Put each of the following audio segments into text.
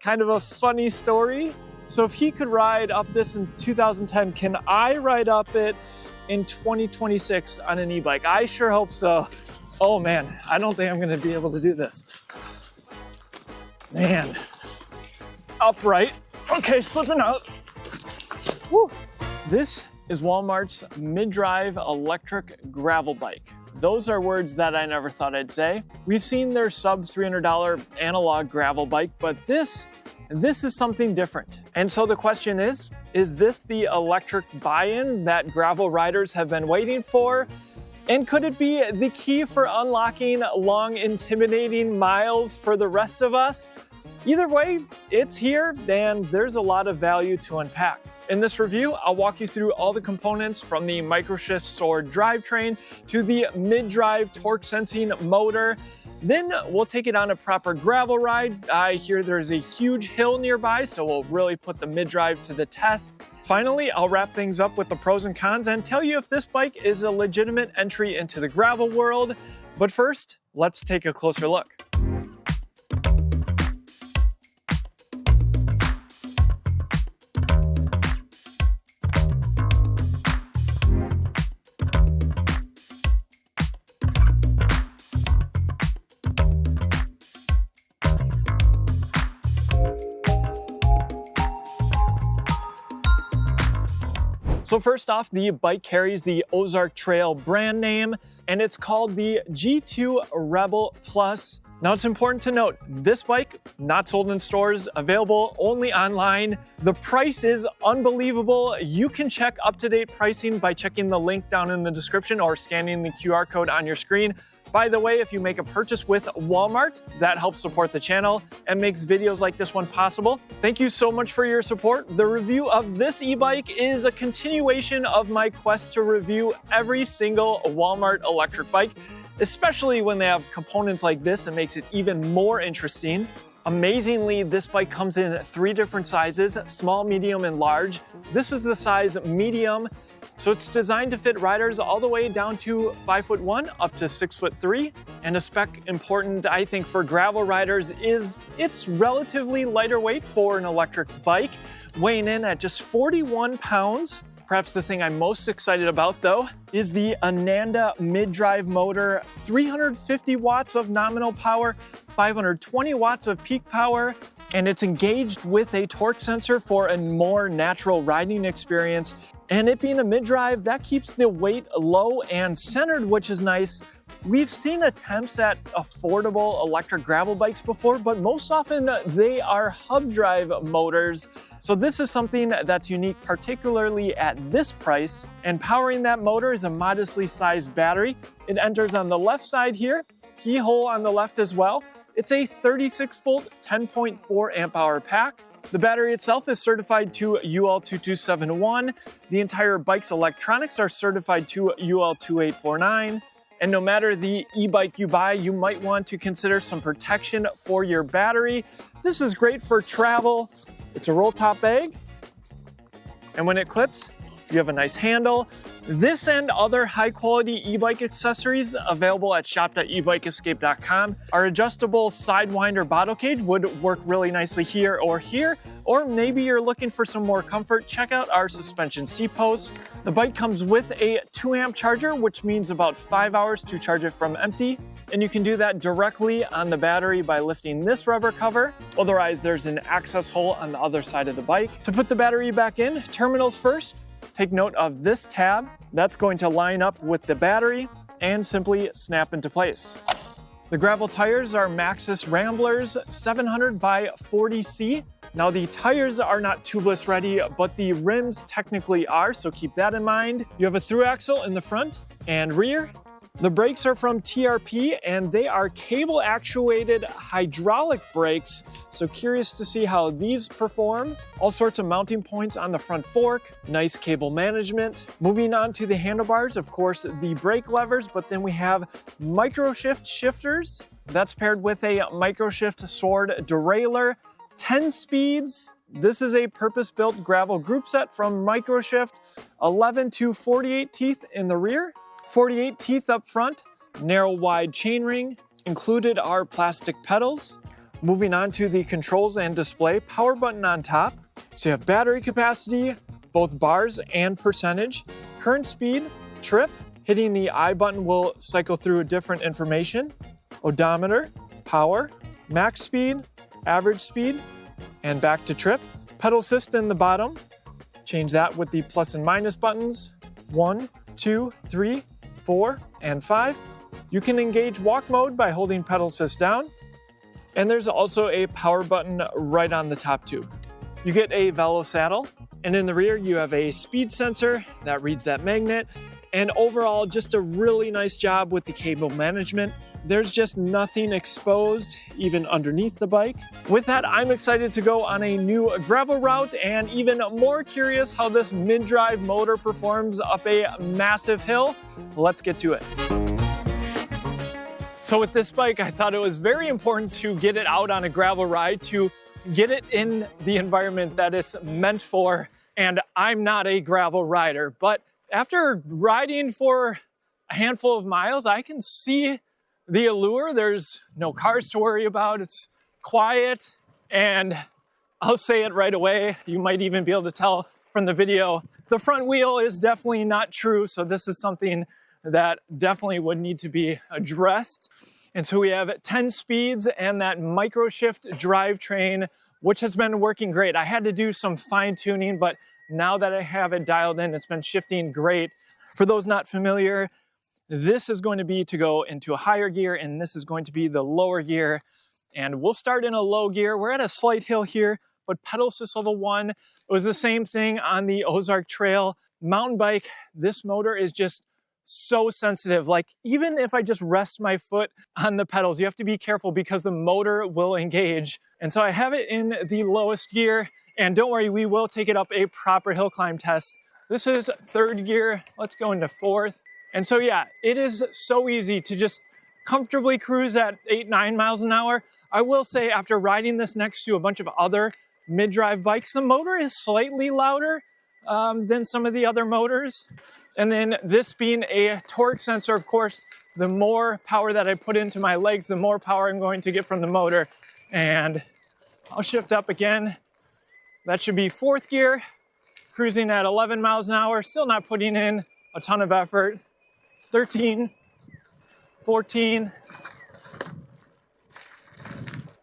kind of a funny story. So if he could ride up this in 2010, can I ride up it in 2026 on an e-bike? I sure hope so. Oh man, I don't think I'm gonna be able to do this. Man, upright. Okay, slipping out. Woo. This is Walmart's mid-drive electric gravel bike. Those are words that I never thought I'd say. We've seen their sub $300 analog gravel bike, but this is something different. And so the question is this the electric buy-in that gravel riders have been waiting for? And could it be the key for unlocking long, intimidating miles for the rest of us? Either way, it's here and there's a lot of value to unpack. In this review, I'll walk you through all the components from the microSHIFT stored drivetrain to the mid-drive torque sensing motor. Then we'll take it on a proper gravel ride. I hear there's a huge hill nearby, so we'll really put the mid-drive to the test. Finally, I'll wrap things up with the pros and cons and tell you if this bike is a legitimate entry into the gravel world. But first, let's take a closer look. So first off, the bike carries the Ozark Trail brand name, and it's called the G.2 Rebel Plus. Now it's important to note, this bike, not sold in stores, available only online. The price is unbelievable. You can check up-to-date pricing by checking the link down in the description or scanning the QR code on your screen. By the way, if you make a purchase with Walmart, that helps support the channel and makes videos like this one possible. Thank you so much for your support. The review of this e-bike is a continuation of my quest to review every single Walmart electric bike, especially when they have components like this. It makes it even more interesting. Amazingly, this bike comes in 3 different sizes, small, medium, and large. This is the size medium. So it's designed to fit riders all the way down to 5'1" up to 6'3". And a spec important, I think, for gravel riders is it's relatively lighter weight for an electric bike, weighing in at just 41 pounds. Perhaps the thing I'm most excited about, though, is the Ananda mid-drive motor, 350 watts of nominal power, 520 watts of peak power, and it's engaged with a torque sensor for a more natural riding experience. And it being a mid-drive, that keeps the weight low and centered, which is nice. We've seen attempts at affordable electric gravel bikes before, but most often they are hub drive motors. So this is something that's unique, particularly at this price. And powering that motor is a modestly sized battery. It enters on the left side here, keyhole on the left as well. It's a 36 volt, 10.4 amp hour pack. The battery itself is certified to UL 2271. The entire bike's electronics are certified to UL 2849. And no matter the e-bike you buy, you might want to consider some protection for your battery. This is great for travel. It's a roll top bag. And when it clips, you have a nice handle. This and other high quality e-bike accessories available at shop.ebikeescape.com. Our adjustable sidewinder bottle cage would work really nicely here, or maybe you're looking for some more comfort, check out our suspension seat post. The bike comes with a 2 amp charger, which means about 5 hours to charge it from empty. And you can do that directly on the battery by lifting this rubber cover. Otherwise, there's an access hole on the other side of the bike. To put the battery back in, terminals first. Take note of this tab. That's going to line up with the battery and simply snap into place. The gravel tires are Maxxis Ramblers 700 by 40C. Now the tires are not tubeless ready, but the rims technically are, so keep that in mind. You have a through axle in the front and rear. The brakes are from TRP and they are cable actuated hydraulic brakes. So curious to see how these perform. All sorts of mounting points on the front fork, nice cable management. Moving on to the handlebars, of course, the brake levers, but then we have microSHIFT shifters. That's paired with a microSHIFT sword derailleur, 10 speeds. This is a purpose-built gravel group set from microSHIFT, 11 to 48 teeth in the rear. 48 teeth up front, narrow wide chainring. Included are plastic pedals. Moving on to the controls and display, power button on top. So you have battery capacity, both bars and percentage, current speed, trip. Hitting the I button will cycle through different information, odometer, power, max speed, average speed, and back to trip. Pedal assist in the bottom. Change that with the plus and minus buttons, 1, 2, 3, 4, and 5. You can engage walk mode by holding pedal assist down. And there's also a power button right on the top too. You get a Velo saddle, and in the rear you have a speed sensor that reads that magnet, and overall just a really nice job with the cable management. There's just nothing exposed even underneath the bike. With that, I'm excited to go on a new gravel route and even more curious how this mid-drive motor performs up a massive hill. Let's get to it. So with this bike, I thought it was very important to get it out on a gravel ride to get it in the environment that it's meant for. And I'm not a gravel rider, but after riding for a handful of miles, I can see the allure. There's no cars to worry about. It's quiet, and I'll say it right away. You might even be able to tell from the video. The front wheel is definitely not true, so this is something that definitely would need to be addressed. And so we have 10 speeds and that microSHIFT drivetrain, which has been working great. I had to do some fine tuning, but now that I have it dialed in, it's been shifting great. For those not familiar, this is going to be to go into a higher gear, and this is going to be the lower gear. And we'll start in a low gear. We're at a slight hill here, but pedal assist level 1. It was the same thing on the Ozark Trail mountain bike. This motor is just so sensitive. Like, even if I just rest my foot on the pedals, you have to be careful because the motor will engage. And so I have it in the lowest gear, and don't worry, we will take it up a proper hill climb test. This is third gear. Let's go into fourth. And so yeah, it is so easy to just comfortably cruise at 8-9 miles an hour. I will say, after riding this next to a bunch of other mid-drive bikes, the motor is slightly louder than some of the other motors. And then this being a torque sensor, of course, the more power that I put into my legs, the more power I'm going to get from the motor. And I'll shift up again. That should be fourth gear, cruising at 11 miles an hour, still not putting in a ton of effort. 13, 14.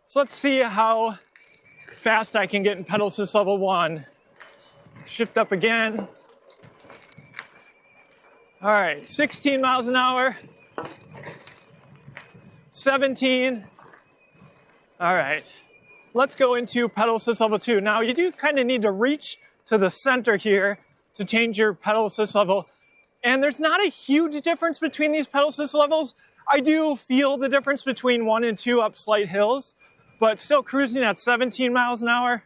So let's see how fast I can get in pedal assist level 1. Shift up again. All right, 16 miles an hour. 17. All right, let's go into pedal assist level 2. Now, you do kind of need to reach to the center here to change your pedal assist level. And there's not a huge difference between these pedal assist levels. I do feel the difference between 1 and 2 up slight hills, but still cruising at 17 miles an hour.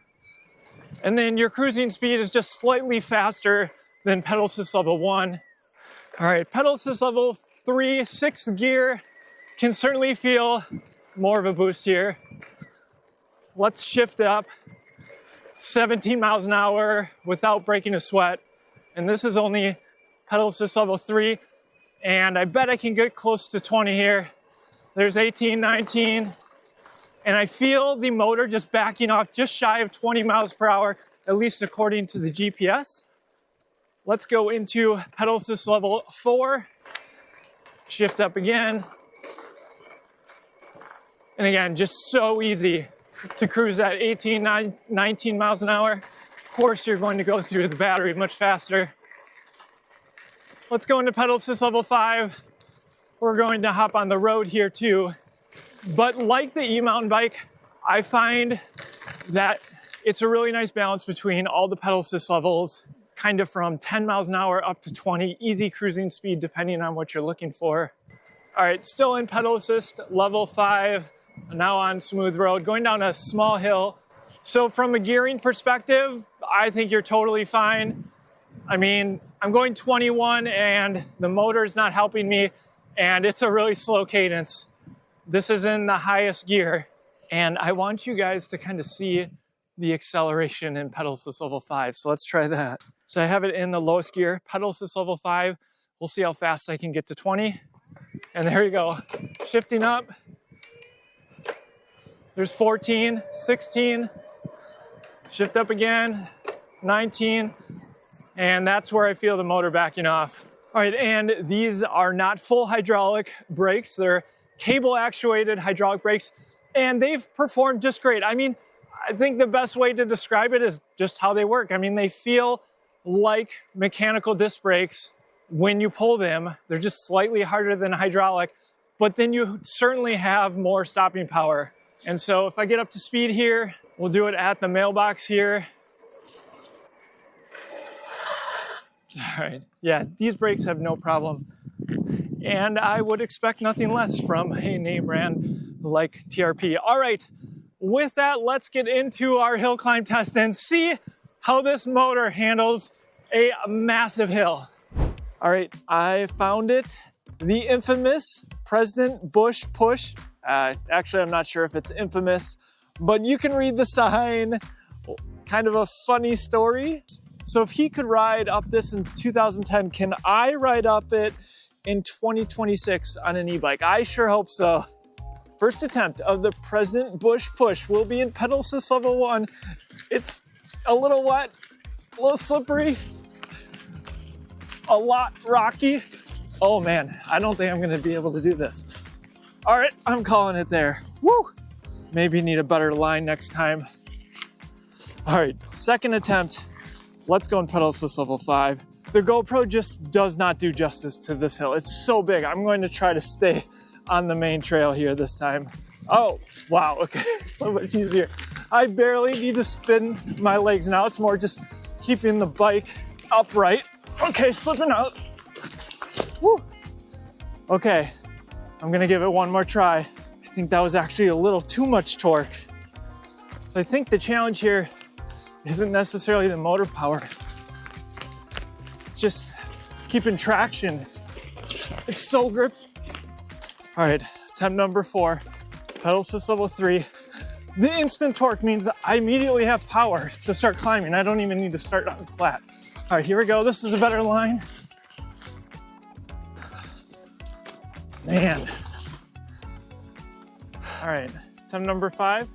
And then your cruising speed is just slightly faster than pedal assist level 1. All right, pedal assist level 3, 6th gear, can certainly feel more of a boost here. Let's shift up. 17 miles an hour without breaking a sweat. And this is only pedal assist level 3. And I bet I can get close to 20 here. There's 18, 19. And I feel the motor just backing off just shy of 20 miles per hour, at least according to the GPS. Let's go into pedal assist level 4. Shift up again. And again, just so easy to cruise at 18, 19 miles an hour. Of course, you're going to go through the battery much faster. Let's go into pedal assist level 5. We're going to hop on the road here too. But like the e-mountain bike, I find that it's a really nice balance between all the pedal assist levels, kind of from 10 miles an hour up to 20, easy cruising speed depending on what you're looking for. All right, still in pedal assist level 5, now on smooth road, going down a small hill. So from a gearing perspective, I think you're totally fine. I mean, I'm going 21 and the motor's not helping me, and it's a really slow cadence. This is in the highest gear, and I want you guys to kind of see the acceleration in pedal assist level 5. So let's try that. So I have it in the lowest gear, pedal assist level 5. We'll see how fast I can get to 20. And there you go, shifting up. There's 14, 16, shift up again, 19, and that's where I feel the motor backing off. All right, and these are not full hydraulic brakes. They're cable actuated hydraulic brakes, and they've performed just great. I mean, I think the best way to describe it is just how they work. I mean, they feel like mechanical disc brakes when you pull them. They're just slightly harder than hydraulic, but then you certainly have more stopping power. And so if I get up to speed here, we'll do it at the mailbox here. All right, yeah, these brakes have no problem. And I would expect nothing less from a name brand like TRP. All right, with that, let's get into our hill climb test and see how this motor handles a massive hill. All right, I found it. The infamous President Bush push. Actually, I'm not sure if it's infamous, but you can read the sign. Kind of a funny story. So if he could ride up this in 2010, can I ride up it in 2026 on an e-bike? I sure hope so. First attempt of the President Bush push will be in pedal assist level 1. It's a little wet, a little slippery, a lot rocky. Oh man, I don't think I'm gonna be able to do this. All right, I'm calling it there. Woo! Maybe need a better line next time. All right, second attempt. Let's go in pedal assist level 5. The GoPro just does not do justice to this hill. It's so big. I'm going to try to stay on the main trail here this time. Oh, wow, okay, so much easier. I barely need to spin my legs now. It's more just keeping the bike upright. Okay, slipping out. Woo. Okay, I'm gonna give it one more try. I think that was actually a little too much torque. So I think the challenge here isn't necessarily the motor power. It's just keeping traction. It's so grip. All right, attempt number 4, pedal assist level 3. The instant torque means I immediately have power to start climbing. I don't even need to start on flat. All right, here we go. This is a better line. Man. All right, attempt number 5.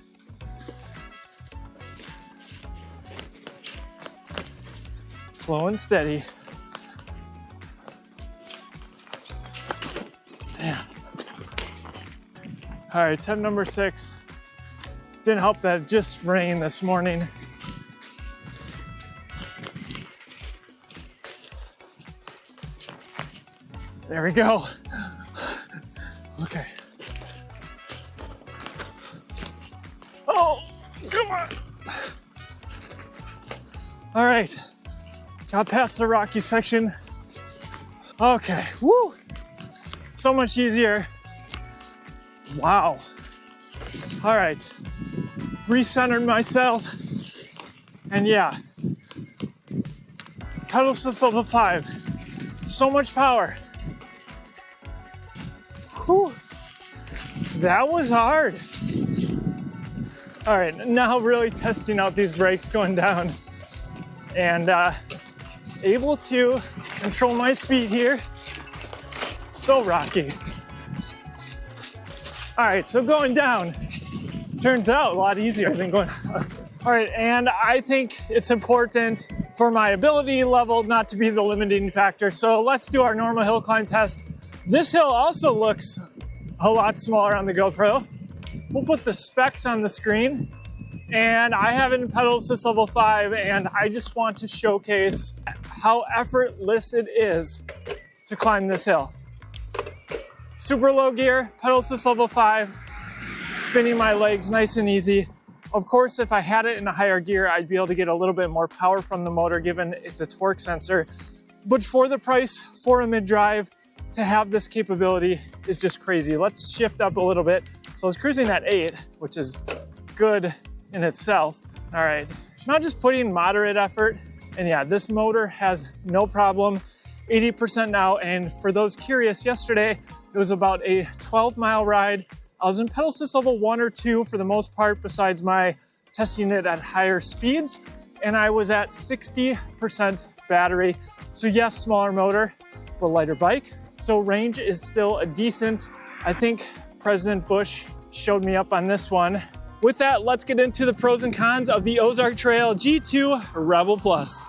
Slow and steady. Yeah. All right, attempt number 6. Didn't help that it just rained this morning. There we go. Okay. Oh, come on. All right. Got past the rocky section. Okay, woo! So much easier. Wow. All right, recentered myself. And yeah, pedal assist level 5. So much power. Whew. That was hard. All right, now really testing out these brakes going down. And able to control my speed here. So rocky. All right, so going down turns out a lot easier than going up. All right, and I think it's important for my ability level not to be the limiting factor. So let's do our normal hill climb test. This hill also looks a lot smaller on the GoPro. We'll put the specs on the screen. And I have it in pedal assist level 5, and I just want to showcase how effortless it is to climb this hill. Super low gear, pedal assist level 5, spinning my legs nice and easy. Of course, if I had it in a higher gear, I'd be able to get a little bit more power from the motor given it's a torque sensor. But for the price for a mid-drive, to have this capability is just crazy. Let's shift up a little bit. So I was cruising at 8, which is good in itself. All right, now just putting moderate effort. And yeah, this motor has no problem, 80% now. And for those curious, yesterday, it was about a 12-mile ride. I was in pedal assist level 1 or 2 for the most part, besides my testing it at higher speeds. And I was at 60% battery. So yes, smaller motor, but lighter bike. So range is still a decent. I think President Bush showed me up on this one. With that, let's get into the pros and cons of the Ozark Trail G.2 Rebel Plus.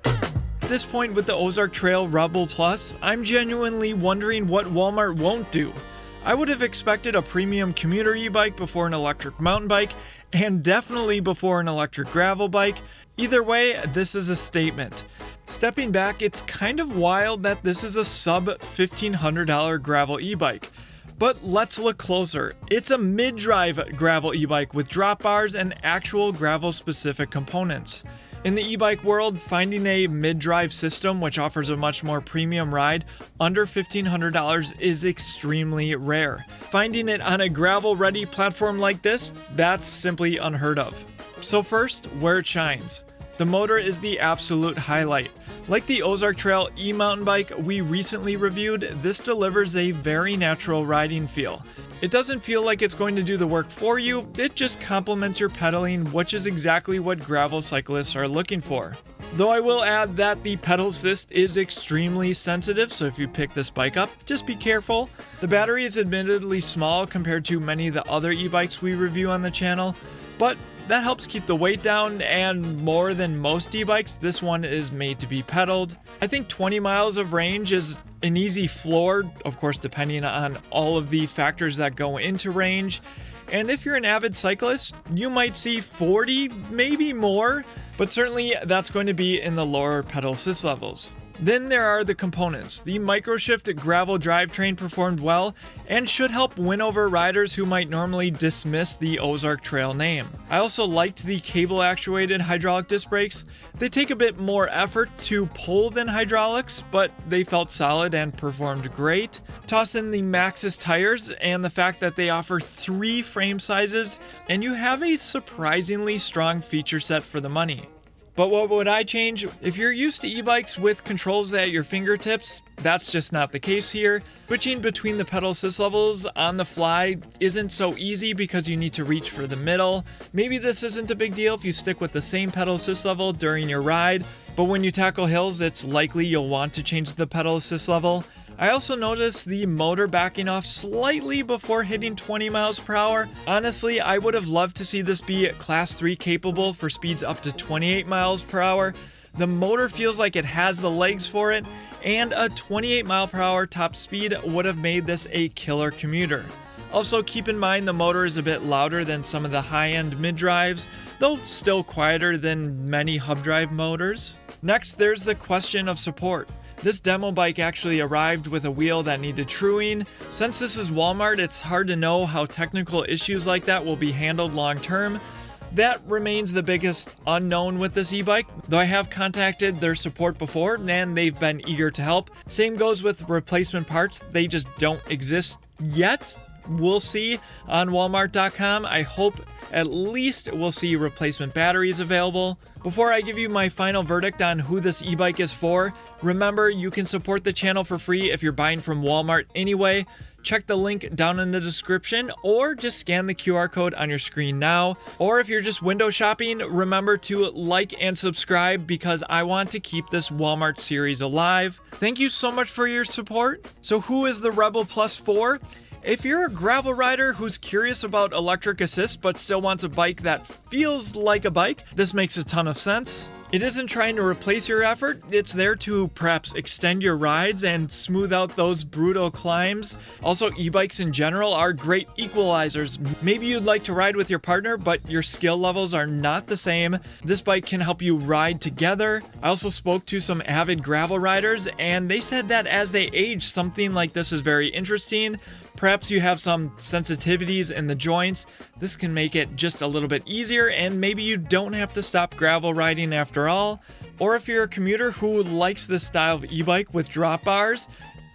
At this point with the Ozark Trail Rebel Plus, I'm genuinely wondering what Walmart won't do. I would have expected a premium commuter e-bike before an electric mountain bike, and definitely before an electric gravel bike. Either way, this is a statement. Stepping back, it's kind of wild that this is a sub $1,500 gravel e-bike. But let's look closer. It's a mid-drive gravel e-bike with drop bars and actual gravel-specific components. In the e-bike world, finding a mid-drive system which offers a much more premium ride under $1,500 is extremely rare. Finding it on a gravel-ready platform like this, that's simply unheard of. So first, where it shines. The motor is the absolute highlight. Like the Ozark Trail e-mountain bike we recently reviewed, this delivers a very natural riding feel. It doesn't feel like it's going to do the work for you, it just complements your pedaling, which is exactly what gravel cyclists are looking for. Though I will add that the pedal assist is extremely sensitive, so if you pick this bike up, just be careful. The battery is admittedly small compared to many of the other e-bikes we review on the channel, but that helps keep the weight down, and more than most e-bikes, this one is made to be pedaled. I think 20 miles of range is an easy floor, of course depending on all of the factors that go into range. And if you're an avid cyclist, you might see 40, maybe more, but certainly that's going to be in the lower pedal assist levels. Then there are the components. The microSHIFT gravel drivetrain performed well and should help win over riders who might normally dismiss the Ozark Trail name. I also liked the cable-actuated hydraulic disc brakes. They take a bit more effort to pull than hydraulics, but they felt solid and performed great. Toss in the Maxxis tires and the fact that they offer 3 frame sizes, and you have a surprisingly strong feature set for the money. But what would I change? If you're used to e-bikes with controls at your fingertips, that's just not the case here. Switching between the pedal assist levels on the fly isn't so easy because you need to reach for the middle. Maybe this isn't a big deal if you stick with the same pedal assist level during your ride, but when you tackle hills, it's likely you'll want to change the pedal assist level. I also noticed the motor backing off slightly before hitting 20 miles per hour. Honestly, I would have loved to see this be Class 3 capable for speeds up to 28 miles per hour. The motor feels like it has the legs for it, and a 28 mile per hour top speed would have made this a killer commuter. Also keep in mind the motor is a bit louder than some of the high-end mid-drives, though still quieter than many hub drive motors. Next, there's the question of support. This demo bike actually arrived with a wheel that needed truing. Since this is Walmart, it's hard to know how technical issues like that will be handled long term. That remains the biggest unknown with this e-bike, though I have contacted their support before and they've been eager to help. Same goes with replacement parts, they just don't exist yet. We'll see on Walmart.com. I hope at least we'll see replacement batteries available. Before I give you my final verdict on who this e-bike is for, remember you can support the channel for free if you're buying from Walmart anyway. Check the link down in the description or just scan the QR code on your screen now. Or if you're just window shopping, remember to like and subscribe because I want to keep this Walmart series alive. Thank you so much for your support. So who is the Rebel Plus for? If you're a gravel rider who's curious about electric assist but still wants a bike that feels like a bike, this makes a ton of sense. It isn't trying to replace your effort, it's there to perhaps extend your rides and smooth out those brutal climbs. Also, e-bikes in general are great equalizers. Maybe you'd like to ride with your partner, but your skill levels are not the same. This bike can help you ride together. I also spoke to some avid gravel riders, and they said that as they age, something like this is very interesting. Perhaps you have some sensitivities in the joints. This can make it just a little bit easier, and maybe you don't have to stop gravel riding after all. Or if you're a commuter who likes this style of e-bike with drop bars,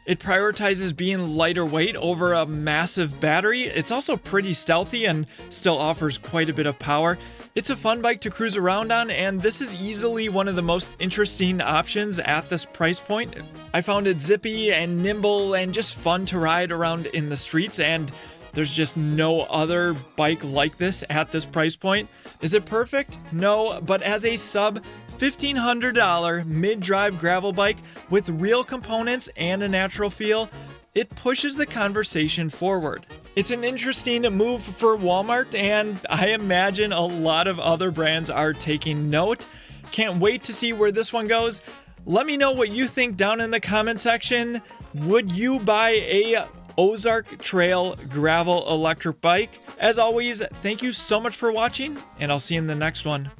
it prioritizes being lighter weight over a massive battery. It's also pretty stealthy and still offers quite a bit of power. It's a fun bike to cruise around on, and this is easily one of the most interesting options at this price point. I found it zippy and nimble and just fun to ride around in the streets, and there's just no other bike like this at this price point. Is it perfect? No, but as a sub $1,500 mid-drive gravel bike with real components and a natural feel, it pushes the conversation forward. It's an interesting move for Walmart, and I imagine a lot of other brands are taking note. Can't wait to see where this one goes. Let me know what you think down in the comment section. Would you buy a Ozark Trail gravel electric bike? As always, thank you so much for watching, and I'll see you in the next one.